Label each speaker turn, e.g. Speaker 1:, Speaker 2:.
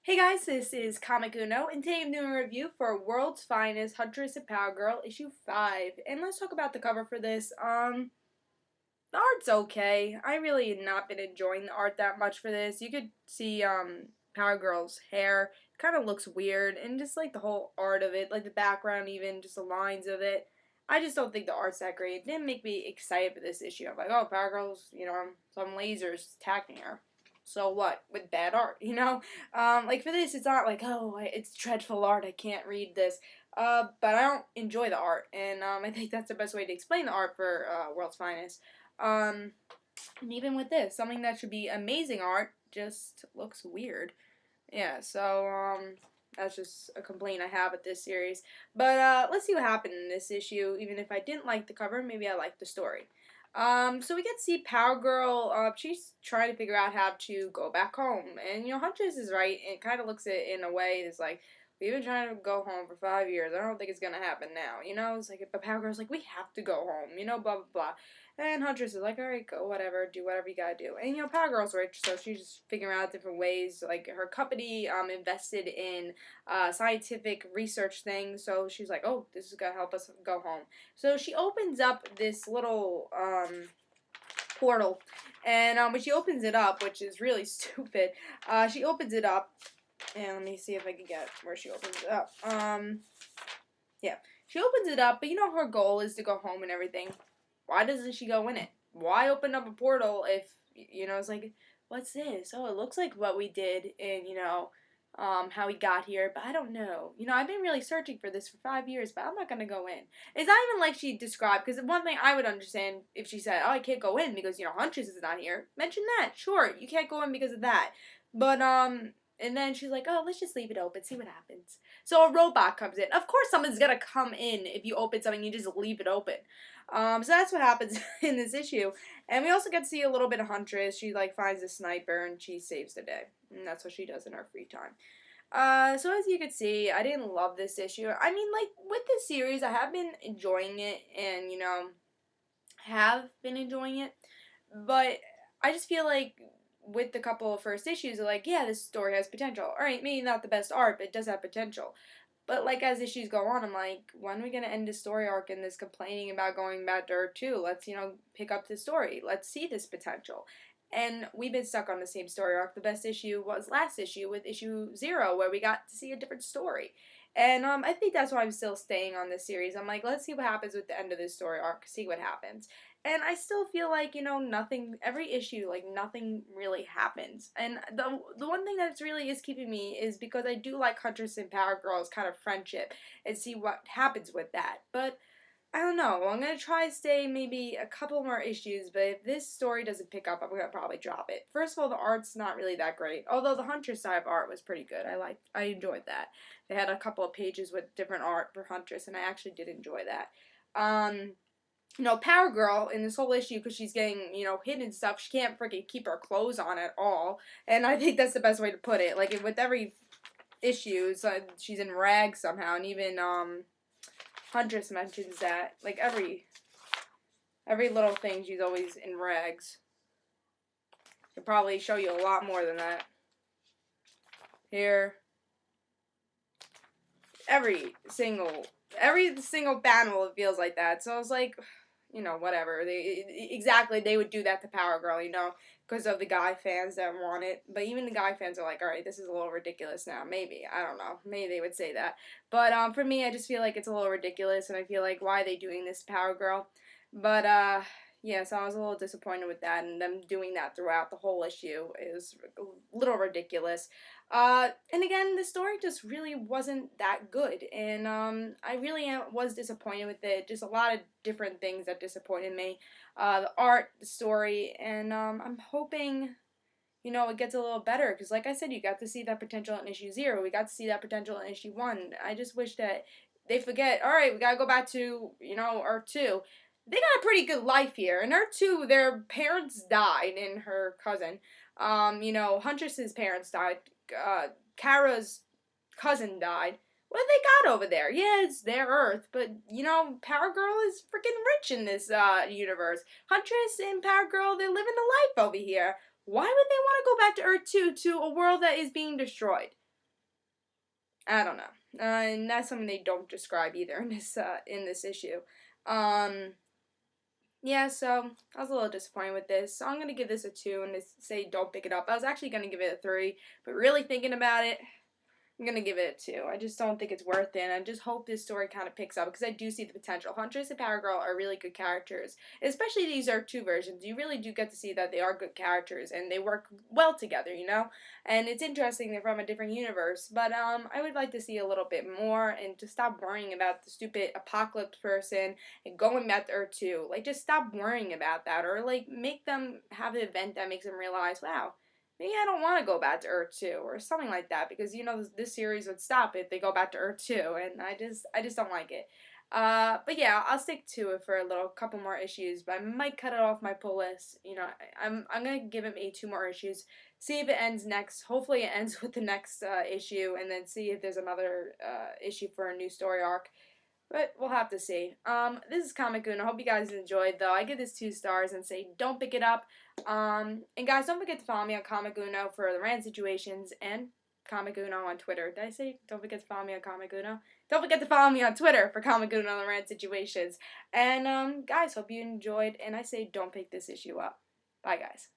Speaker 1: Hey guys, this is Comic Uno, and today I'm doing a review for World's Finest Huntress and Power Girl issue 5. And let's talk about the cover for this. The art's okay. I really have not been enjoying the art that much for this. You could see, Power Girl's hair. It kind of looks weird, and just like the whole art of it, like the background even, just the lines of it. I just don't think the art's that great. It didn't make me excited for this issue. I'm like, oh, Power Girl's, some lasers attacking her. So what? With bad art, like for this, it's not like, oh, it's dreadful art. I can't read this. But I don't enjoy the art, and I think that's the best way to explain the art for World's Finest. Um, and even with this, something that should be amazing art just looks weird. Yeah, so that's just a complaint I have with this series. But let's see what happened in this issue. Even if I didn't like the cover, maybe I liked the story. So we get to see Power Girl. She's trying to figure out how to go back home, and Huntress is right. And it kind of looks at it in a way that's like, we've been trying to go home for 5 years. I don't think it's gonna happen now. It's like, but Power Girl's like, we have to go home. Blah blah blah. And Huntress is like, alright, go, whatever, do whatever you gotta do. And, Power Girl's rich, so she's just figuring out different ways. Like, her company invested in scientific research things, so she's like, oh, this is gonna help us go home. So she opens up this little portal, and when she opens it up, which is really stupid, she opens it up, and let me see if I can get where she opens it up. Yeah, she opens it up, but her goal is to go home and everything. Why doesn't she go in it? Why open up a portal if, it's like, what's this? Oh, it looks like what we did in, how we got here, but I don't know. I've been really searching for this for 5 years, but I'm not going to go in. It's not even like she described, because one thing I would understand if she said, oh, I can't go in because, Huntress is not here. Mention that. Sure, you can't go in because of that. But, and then she's like, oh, let's just leave it open, see what happens. So a robot comes in. Of course someone's going to come in if you open something, you just leave it open. So that's what happens in this issue. And we also get to see a little bit of Huntress. She, finds a sniper and she saves the day. And that's what she does in her free time. So as you can see, I didn't love this issue. I mean, with this series, I have been enjoying it and, have been enjoying it. But I just feel like with the couple of first issues, they're like, yeah, this story has potential. Alright, maybe not the best art, but it does have potential. But, as issues go on, I'm like, when are we going to end the story arc and this complaining about going back to Earth 2? Let's, pick up the story. Let's see this potential. And we've been stuck on the same story arc. The best issue was last issue with issue 0, where we got to see a different story. And I think that's why I'm still staying on this series. I'm like, let's see what happens with the end of this story arc, see what happens. And I still feel like, nothing, every issue, nothing really happens. And the one thing that's really is keeping me is because I do like Huntress and Power Girl's kind of friendship and see what happens with that. But I don't know. I'm going to try to stay maybe a couple more issues, but if this story doesn't pick up, I'm going to probably drop it. First of all, the art's not really that great, although the Huntress side of art was pretty good. I enjoyed that. They had a couple of pages with different art for Huntress, and I actually did enjoy that. Power Girl in this whole issue, because she's getting, hidden and stuff, she can't freaking keep her clothes on at all. And I think that's the best way to put it. Like, with every issue, she's in rags somehow. And even, Huntress mentions that. Like, every little thing, she's always in rags. Could probably show you a lot more than that. Here. Every single panel, it feels like that. So I was like, whatever. They would do that to Power Girl, because of the guy fans that want it. But even the guy fans are like, alright, this is a little ridiculous now. Maybe. I don't know. Maybe they would say that. But for me, I just feel like it's a little ridiculous, and I feel like, why are they doing this to Power Girl? But, yeah, so I was a little disappointed with that, and them doing that throughout the whole issue is a little ridiculous. And again, the story just really wasn't that good, and I really was disappointed with it. Just a lot of different things that disappointed me. The art, the story, and I'm hoping, it gets a little better, because like I said, you got to see that potential in issue 0. We got to see that potential in issue 1. I just wish that they forget, alright, we gotta go back to, Earth 2. They got a pretty good life here. In Earth 2, their parents died, and her cousin. Huntress's parents died. Kara's cousin died. What have they got over there? Yeah, it's their Earth, but, Power Girl is freaking rich in this, universe. Huntress and Power Girl, they're living the life over here. Why would they want to go back to Earth 2 to a world that is being destroyed? I don't know. And that's something they don't describe either in this issue. Um, yeah, so I was a little disappointed with this. So I'm gonna give this a 2 and just say don't pick it up. I was actually gonna give it a 3, but really thinking about it, I'm gonna give it a 2. I just don't think it's worth it. And I just hope this story kind of picks up because I do see the potential. Huntress and Power Girl are really good characters, especially these are two versions. You really do get to see that they are good characters and they work well together, you know. And it's interesting they're from a different universe, but I would like to see a little bit more and to stop worrying about the stupid apocalypse person and going back to Earth 2. Like, just stop worrying about that, or like make them have an event that makes them realize, wow, maybe I don't want to go back to Earth 2 or something like that, because you know this series would stop if they go back to Earth 2, and I just don't like it. But yeah, I'll stick to it for a little couple more issues, but I might cut it off my pull list. You know, I'm gonna give him 2 more issues, see if it ends next. Hopefully, it ends with the next issue, and then see if there's another issue for a new story arc. But we'll have to see. This is Comic Goon. I hope you guys enjoyed, though. I give this 2 stars and say don't pick it up. And guys, don't forget to follow me on Comic Uno for the rant situations and Comic Uno on Twitter. Did I say don't forget to follow me on Comic Uno? Don't forget to follow me on Twitter for Comic Uno on the rant situations. And guys, hope you enjoyed. And I say don't pick this issue up. Bye, guys.